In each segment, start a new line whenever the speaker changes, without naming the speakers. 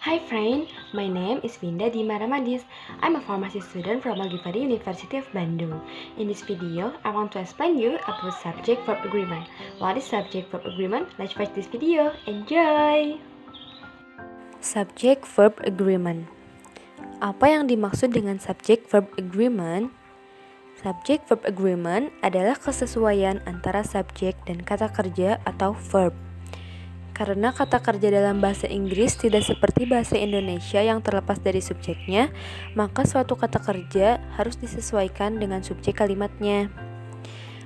Hi friend, my name is Vinda Dima Ramadis. I'm a pharmacy student from Algifari University of Bandung. In this video, I want to explain you about subject-verb agreement. What is subject-verb agreement? Let's watch this video. Enjoy! Subject-verb agreement. Apa yang dimaksud dengan subject-verb agreement? Subject-verb agreement adalah kesesuaian antara subjek dan kata kerja atau verb. Karena kata kerja dalam bahasa Inggris tidak seperti bahasa Indonesia yang terlepas dari subjeknya, maka suatu kata kerja harus disesuaikan dengan subjek kalimatnya.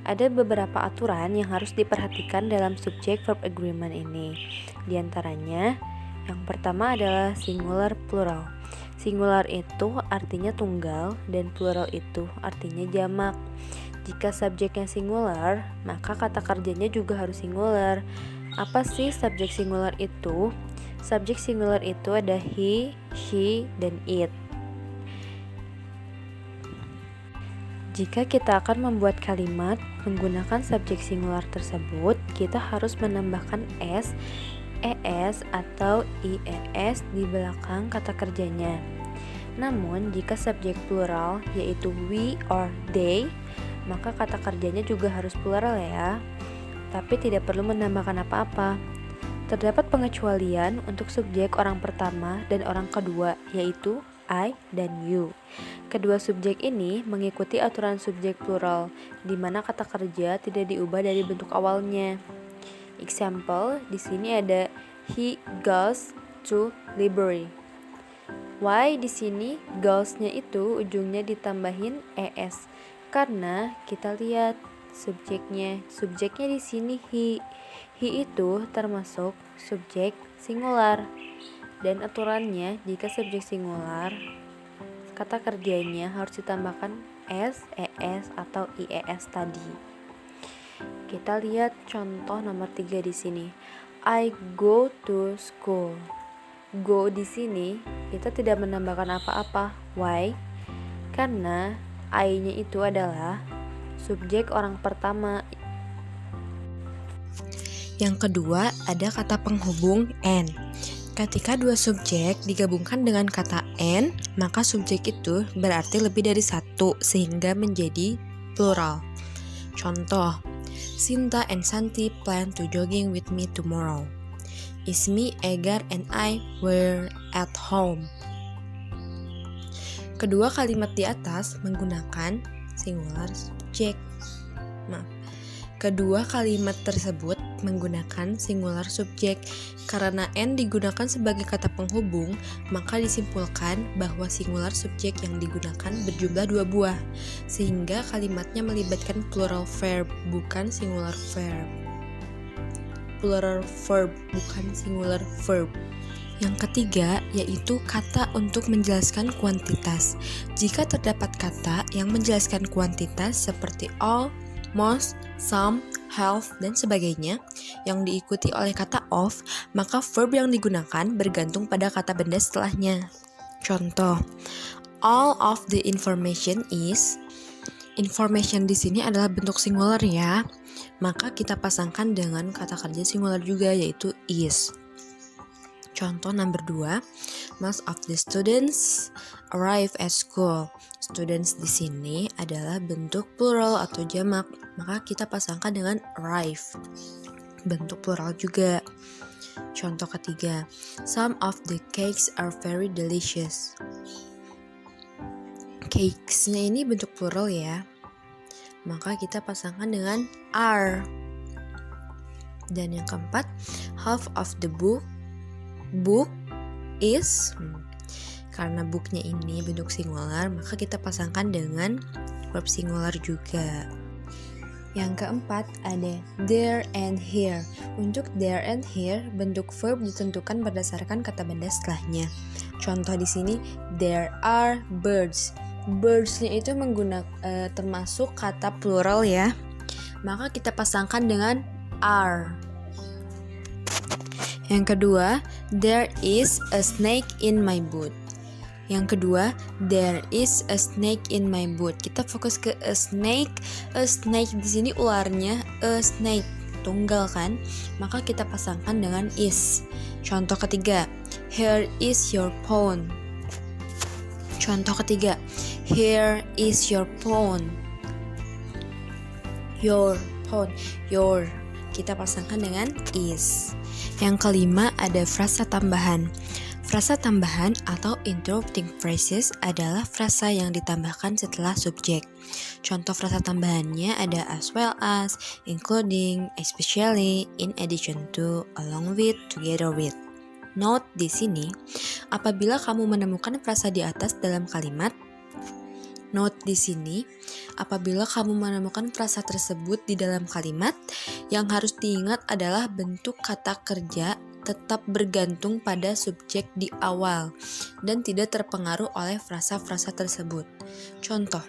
Ada beberapa aturan yang harus diperhatikan dalam subject-verb agreement ini. Di antaranya, yang pertama adalah singular plural. Singular itu artinya tunggal dan plural itu artinya jamak. Jika subjeknya singular, maka kata kerjanya juga harus singular. Apa sih subjek singular itu? Subjek singular itu ada he, she, dan it. Jika kita akan membuat kalimat menggunakan subjek singular tersebut, kita harus menambahkan s, es, atau ies di belakang kata kerjanya. Namun, jika subjek plural yaitu we or they, maka kata kerjanya juga harus plural ya. Tapi tidak perlu menambahkan apa-apa. Terdapat pengecualian untuk subjek orang pertama dan orang kedua, yaitu I dan you. Kedua subjek ini mengikuti aturan subjek plural, di mana kata kerja tidak diubah dari bentuk awalnya. Example, di sini ada he goes to library. Why di sini goes-nya itu ujungnya ditambahin es, karena kita lihat subjeknya di sini he itu termasuk subjek singular, dan aturannya jika subjek singular kata kerjanya harus ditambahkan s, es, atau ies tadi. Kita lihat contoh nomor 3 di sini. I go to school. Go di sini kita tidak menambahkan apa-apa. Why? Karena I-nya itu adalah subjek orang pertama. Yang kedua ada kata penghubung and. Ketika dua subjek digabungkan dengan kata and, maka subjek itu berarti lebih dari satu sehingga menjadi plural. Contoh, Sinta and Santi plan to jogging with me tomorrow. Ismi, Egar, and I were at home. Kedua kalimat di atas menggunakan singular subjek. Kedua kalimat tersebut menggunakan singular subjek. Karena and digunakan sebagai kata penghubung, maka disimpulkan bahwa singular subjek yang digunakan berjumlah 2 buah, sehingga kalimatnya melibatkan plural verb, bukan singular verb. Plural verb, bukan singular verb. Yang ketiga, yaitu kata untuk menjelaskan kuantitas. Jika terdapat kata yang menjelaskan kuantitas seperti all, most, some, half, dan sebagainya yang diikuti oleh kata of, maka verb yang digunakan bergantung pada kata benda setelahnya. Contoh, all of the information is. Information di sini adalah bentuk singular ya, maka kita pasangkan dengan kata kerja singular juga, yaitu is. Contoh nomor 2, most of the students arrive at school. Students di sini adalah bentuk plural atau jamak, maka kita pasangkan dengan arrive, bentuk plural juga. Contoh ketiga, some of the cakes are very delicious. Cakes-nya ini bentuk plural ya, maka kita pasangkan dengan are. Dan yang keempat, half of the book is. Karena booknya ini bentuk singular, maka kita pasangkan dengan verb singular juga. Yang keempat ada there and here. Untuk there and here, bentuk verb ditentukan berdasarkan kata benda setelahnya. Contoh di sini, there are birds. Birds-nya itu termasuk kata plural ya, maka kita pasangkan dengan are. Yang kedua, there is a snake in my boot. Yang kedua, there is a snake in my boot. Kita fokus ke a snake. A snake di sini ularnya a snake. tunggal kan? Maka kita pasangkan dengan is. Contoh ketiga, here is your phone. Contoh ketiga, here is your phone. Your phone, your. Kita pasangkan dengan is. Yang kelima ada frasa tambahan. Frasa tambahan atau interrupting phrases adalah frasa yang ditambahkan setelah subjek. Contoh frasa tambahannya ada as well as, including, especially, in addition to, along with, together with. Note di sini, apabila kamu menemukan frasa di atas dalam kalimat, note di sini, apabila kamu menemukan frasa tersebut di dalam kalimat, yang harus diingat adalah bentuk kata kerja tetap bergantung pada subjek di awal dan tidak terpengaruh oleh frasa-frasa tersebut. Contoh,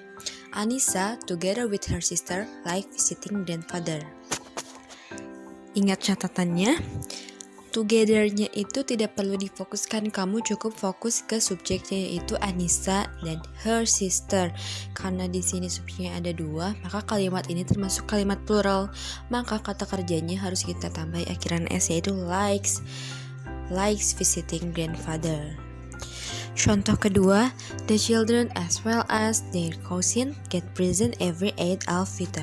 Anissa together with her sister like visiting grandfather. Ingat catatannya, together-nya itu tidak perlu difokuskan, kamu cukup fokus ke subjeknya yaitu Anissa dan her sister. Karena di sini subjeknya ada 2, maka kalimat ini termasuk kalimat plural. Maka kata kerjanya harus kita tambahi akhiran s yaitu likes visiting grandfather. Contoh kedua, the children as well as their cousin get present every Eid al-Fitr.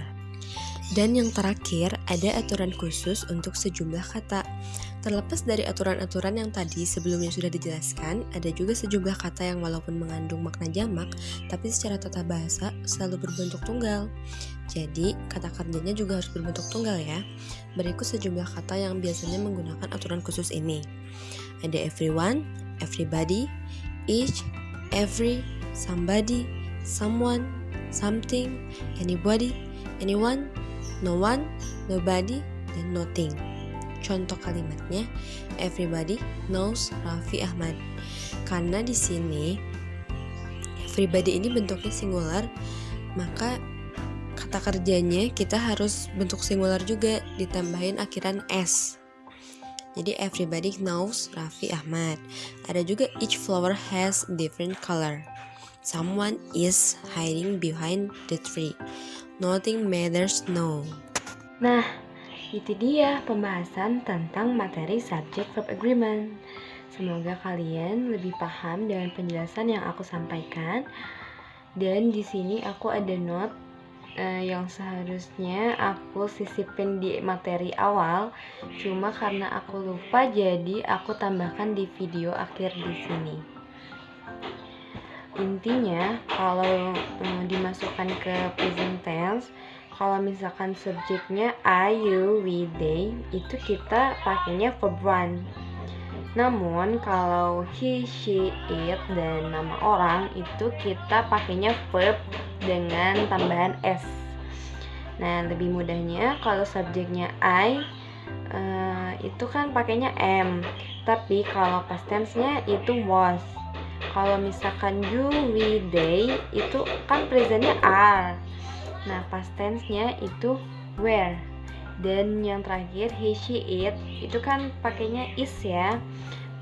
Dan yang terakhir, ada aturan khusus untuk sejumlah kata. Terlepas dari aturan-aturan yang tadi sebelumnya sudah dijelaskan, ada juga sejumlah kata yang walaupun mengandung makna jamak, tapi secara tata bahasa selalu berbentuk tunggal. Jadi, kata kerjanya juga harus berbentuk tunggal ya. Berikut sejumlah kata yang biasanya menggunakan aturan khusus ini. Ada everyone, everybody, each, every, somebody, someone, something, anybody, anyone, no one, nobody, dan nothing. Contoh kalimatnya, everybody knows Raffi Ahmad. Karena di sini everybody ini bentuknya singular, maka kata kerjanya kita harus bentuk singular juga, ditambahin akhiran s. Jadi everybody knows Raffi Ahmad. Ada juga each flower has different color. Someone is hiding behind the tree. Nothing matters now. Nah, itu dia pembahasan tentang materi subject verb agreement. Semoga kalian lebih paham dengan penjelasan yang aku sampaikan. Dan di sini aku ada note yang seharusnya aku sisipin di materi awal, cuma karena aku lupa jadi aku tambahkan di video akhir di sini. Intinya kalau dimasukkan ke present tense, kalau misalkan subjeknya I, you, we, they, itu kita pakainya verb one. Namun kalau he, she, it, dan nama orang itu kita pakainya verb dengan tambahan s. Nah, lebih mudahnya kalau subjeknya I itu kan pakainya am, tapi kalau past tense-nya itu was. Kalau misalkan you, we, they itu kan present-nya are. Nah, past tense-nya itu were. Dan yang terakhir he, she, it itu kan pakainya is ya.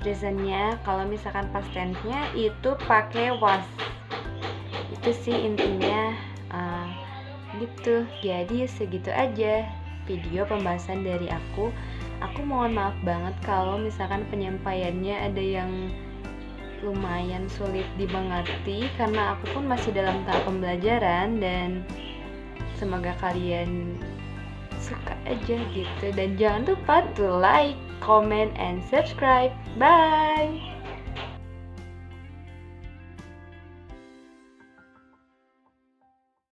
Present-nya kalau misalkan past tense-nya itu pakai was. Itu sih intinya gitu. Jadi segitu aja video pembahasan dari aku. Aku mohon maaf banget kalau misalkan penyampaiannya ada yang lumayan sulit dimengerti, karena aku pun masih dalam tahap pembelajaran, dan semoga kalian suka aja gitu. Dan jangan lupa to like, comment, and subscribe. Bye.